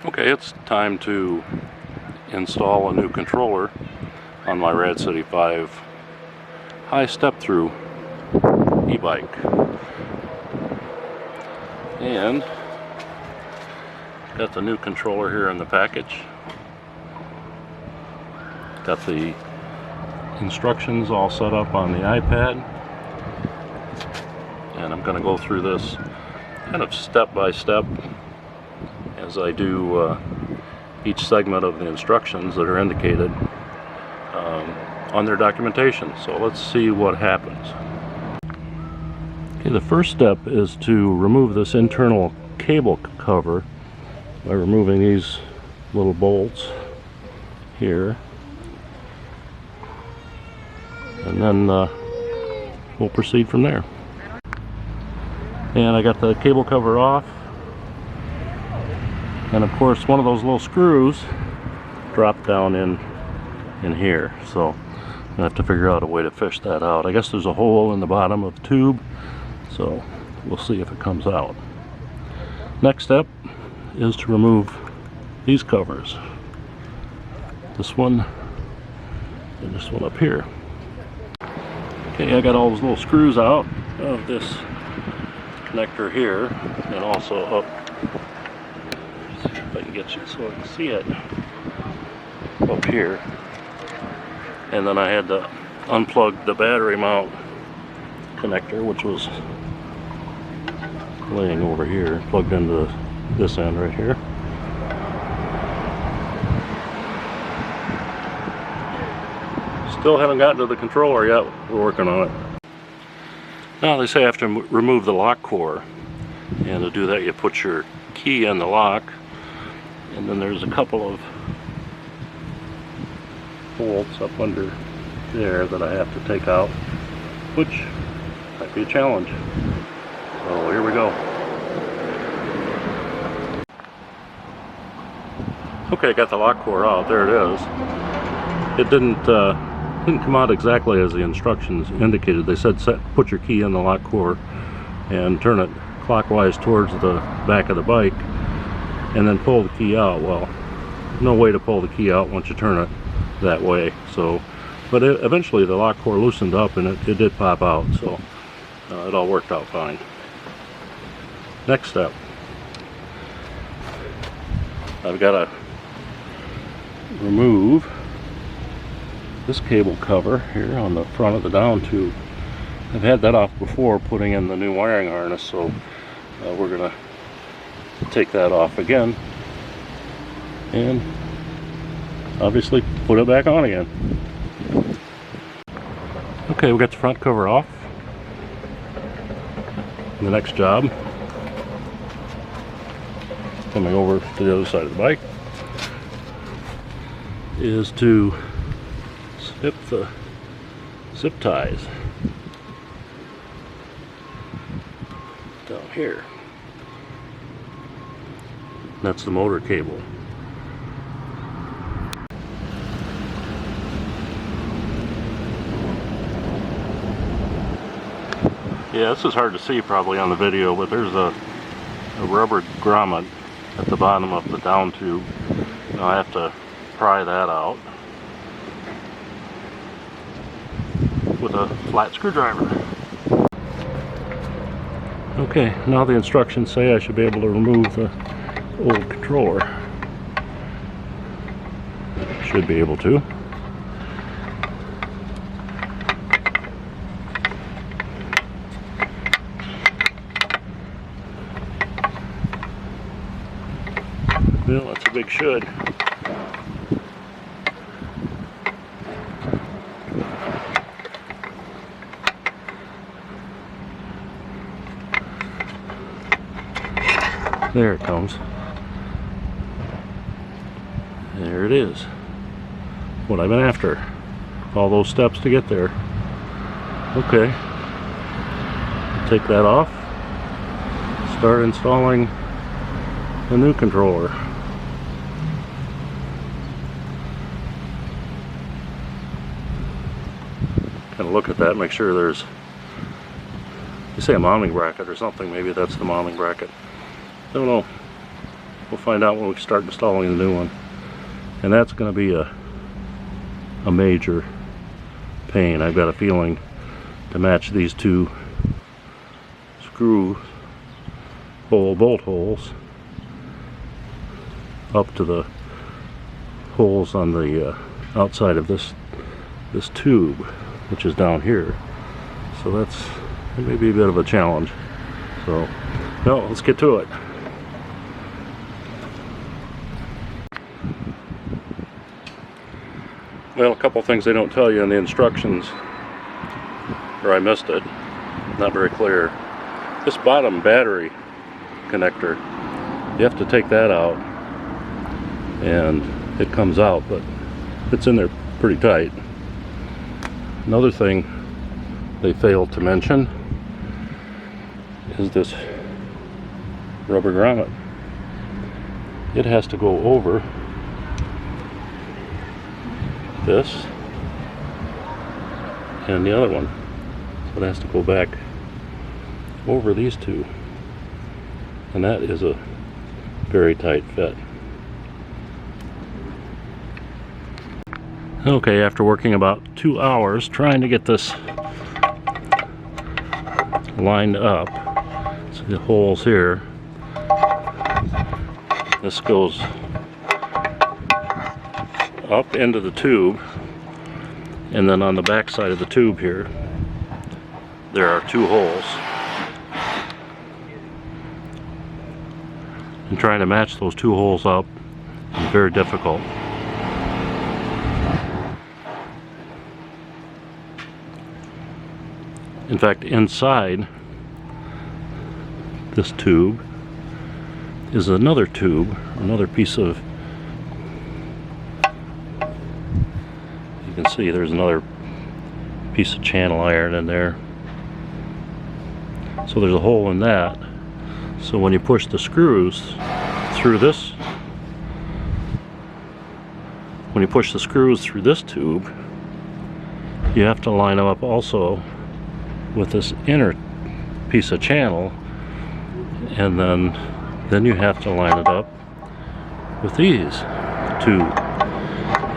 Okay, it's time to install a new controller on my Rad City 5 high step-through e-bike. And got the new controller here in the package. Got the instructions all set up on the iPad. And I'm going to go through this kind of step by step as I do each segment of the instructions that are indicated on their documentation. So let's see what happens. Okay, the first step is to remove this internal cable cover by removing these little bolts here, and then we'll proceed from there. And I got the cable cover off, and of course one of those little screws dropped down in here, so I have to figure out a way to fish that out. I guess there's a hole in the bottom of the tube, so we'll see if it comes out. Next step is to remove these covers, this one and this one up here. Okay, I got all those little screws out of this connector here, and also up, see if I can get you so I can see it, up here. And then I had to unplug the battery mount connector, which was laying over here, plugged into this end right here. Still haven't gotten to the controller yet. We're working on it. Now they say I have to remove the lock core, and to do that you put your key in the lock, and then there's a couple of bolts up under there that I have to take out, which might be a challenge. So here we go. Okay, I got the lock core out. There it is. It didn't come out exactly as the instructions indicated. They said put your key in the lock core and turn it clockwise towards the back of the bike and then pull the key out. Well, no way to pull the key out once you turn it that way. So, but eventually the lock core loosened up and it did pop out, so it all worked out fine. Next step, I've got to remove this cable cover here on the front of the down tube. I've had that off before putting in the new wiring harness, so we're gonna take that off again and obviously put it back on again. Okay, we got the front cover off. The next job, coming over to the other side of the bike, is to snip the zip ties down here. That's the motor cable. Yeah, this is hard to see probably on the video, but there's a rubber grommet at the bottom of the down tube. Now I have to pry that out with a flat screwdriver. Okay, now the instructions say I should be able to remove the old controller. Should be able to. Well, that's a big should. There it comes. There it is. What I've been after. All those steps to get there. Okay. Take that off. Start installing the new controller. Kind of look at that, make sure there's, you say a mounting bracket or something, maybe that's the mounting bracket. Don't know. we'll find out when we start installing the new one. And that's going to be a major pain. I've got a feeling to match these two screw bolt holes up to the holes on the outside of this tube, which is down here. So that may be a bit of a challenge. So, no, let's get to it. Well, a couple things they don't tell you in the instructions, or I missed it, not very clear. This bottom battery connector, you have to take that out, and it comes out, but it's in there pretty tight. Another thing they failed to mention is this rubber grommet. It has to go over this and the other one, so it has to go back over these two, and that is a very tight fit. Okay, after working about 2 hours trying to get this lined up, see the holes here, this goes up into the tube, and then on the back side of the tube here there are 2 holes, and trying to match those 2 holes up is very difficult. In fact, inside this tube is another tube, another piece of, you can see there's another piece of channel iron in there. So there's a hole in that. So when you push the screws through this, when you push the screws through this tube, you have to line them up also with this inner piece of channel, and then you have to line it up with these 2,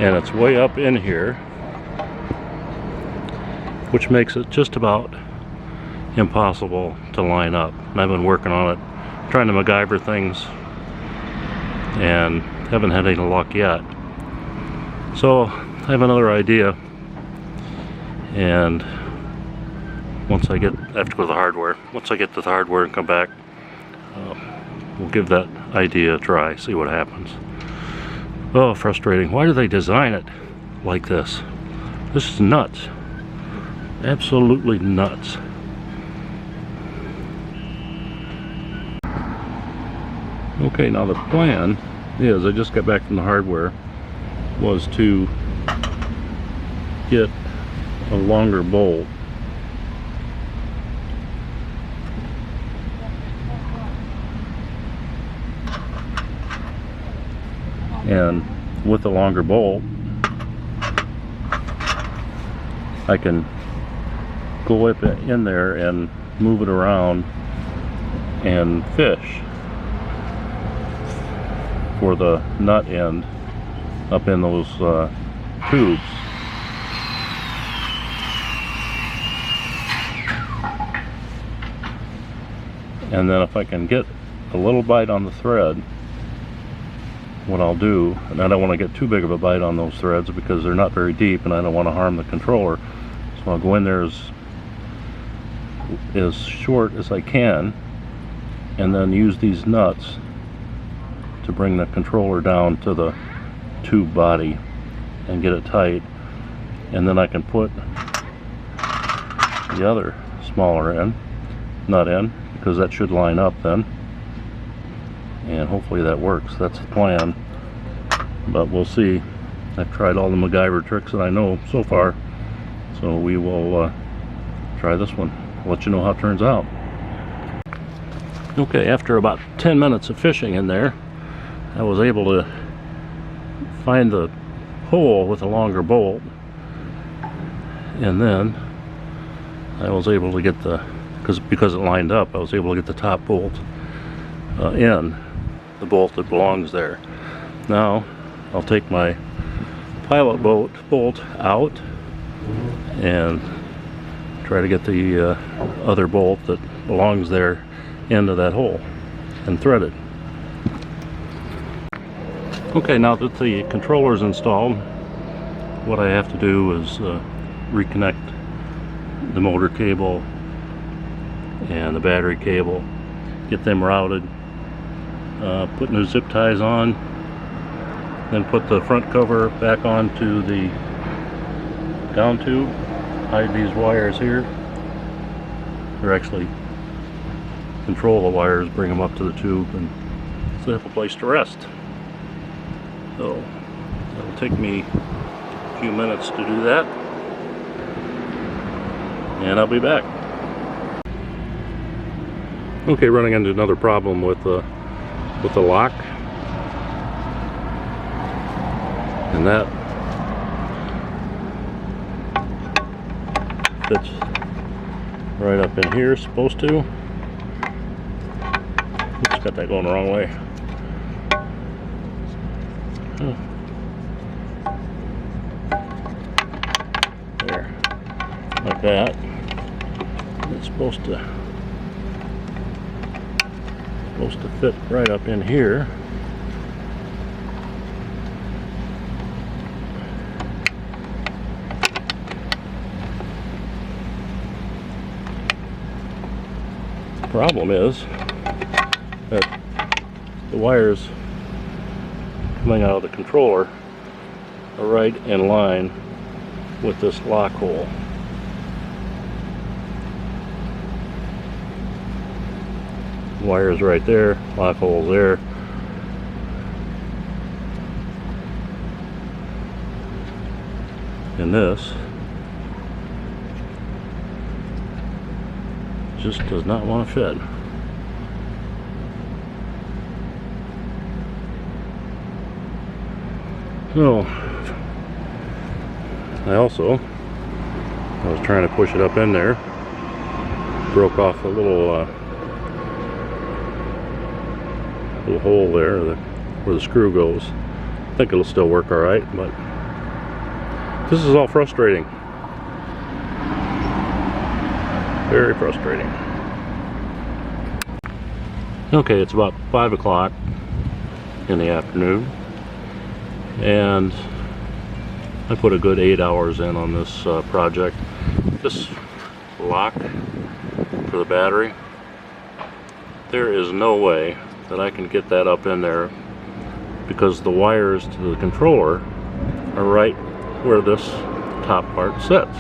and it's way up in here, which makes it just about impossible to line up. And I've been working on it, trying to MacGyver things, and haven't had any luck yet. So I have another idea, and once I have to go to the hardware. Once I get to the hardware and come back, we'll give that idea a try, see what happens. Oh, frustrating. Why do they design it like this? This is nuts. Absolutely nuts. Okay, now the plan is, I just got back from the hardware, was to get a longer bolt. And with a longer bolt, I can go up in there and move it around and fish for the nut end up in those tubes. And then if I can get a little bite on the thread, what I'll do, and I don't want to get too big of a bite on those threads because they're not very deep and I don't want to harm the controller, so I'll go in there as short as I can, and then use these nuts to bring the controller down to the tube body and get it tight, and then I can put the other smaller nut in, because that should line up then, and hopefully that works. That's the plan, but we'll see. I've tried all the MacGyver tricks that I know so far, so we will try this one. I'll let you know how it turns out. Okay, after about 10 minutes of fishing in there, I was able to find the hole with a longer bolt, and then I was able to get because it lined up, I was able to get the top bolt in. the bolt that belongs there. Now I'll take my pilot bolt out and try to get the other bolt that belongs there into that hole and thread it. Okay, now that the controller is installed, what I have to do is reconnect the motor cable and the battery cable, get them routed, put new zip ties on, then put the front cover back onto the down tube, hide these wires here, or actually control the wires, bring them up to the tube, and so they have a place to rest. So it'll take me a few minutes to do that, and I'll be back. Okay, running into another problem with the lock, and that fits right up in here, supposed to. Oops, got that going the wrong way. There, like that. It's supposed to fit right up in here. The problem is that the wires coming out of the controller are right in line with this lock hole. Wires right there, lock holes there. And this just does not want to fit. So I was trying to push it up in there, broke off a little hole there where the screw goes. I think it'll still work all right, but this is all frustrating. Very frustrating. Okay, it's about 5 o'clock in the afternoon, and I put a good 8 hours in on this project. This lock for the battery, there is no way that I can get that up in there because the wires to the controller are right where this top part sits,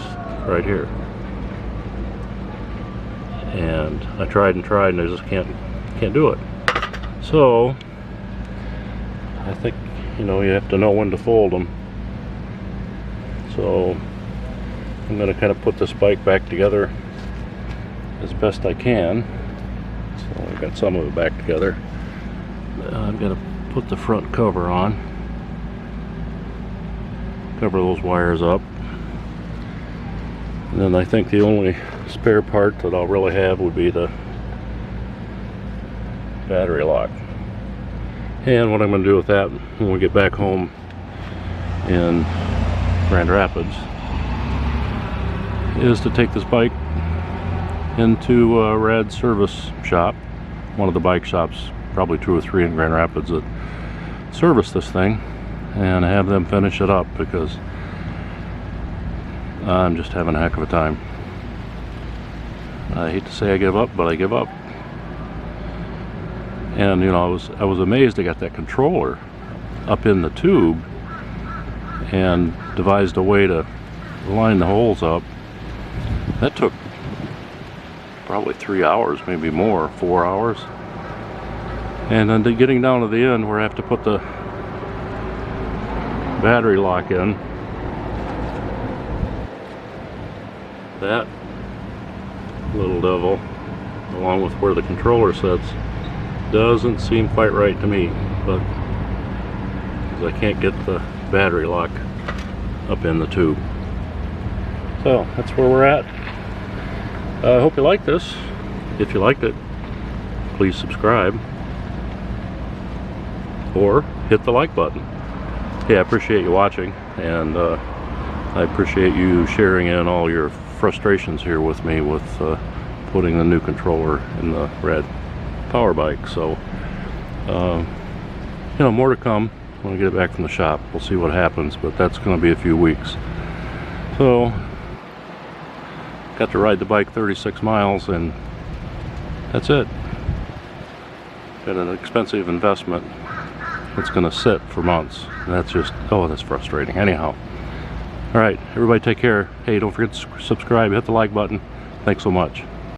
right here. And I tried and tried, and I just can't do it. So I think, you know, you have to know when to fold them. So I'm going to kind of put this bike back together as best I can. So I've got some of it back together. I'm going to put the front cover on, cover those wires up, and then I think the only spare part that I'll really have would be the battery lock. And what I'm going to do with that when we get back home in Grand Rapids is to take this bike into a Rad service shop, one of the bike shops, probably 2 or 3 in Grand Rapids, that service this thing, and have them finish it up, because I'm just having a heck of a time. I hate to say I give up, but I give up. And you know, I was amazed I got that controller up in the tube and devised a way to line the holes up. That took probably 3 hours, maybe more, 4 hours. And then getting down to the end where I have to put the battery lock in, that little devil, along with where the controller sits, doesn't seem quite right to me, but I can't get the battery lock up in the tube. So that's where we're at. I hope you liked this. If you liked it, please subscribe. or hit the like button. Hey, I appreciate you watching, and I appreciate you sharing in all your frustrations here with me with putting the new controller in the Rad power bike. So you know, more to come when I get it back from the shop. We'll see what happens, but that's going to be a few weeks. So got to ride the bike 36 miles, and that's it. Got an expensive investment that's going to sit for months, and that's just, oh, that's frustrating. Anyhow, all right, everybody take care. Hey, don't forget to subscribe, hit the like button. Thanks so much.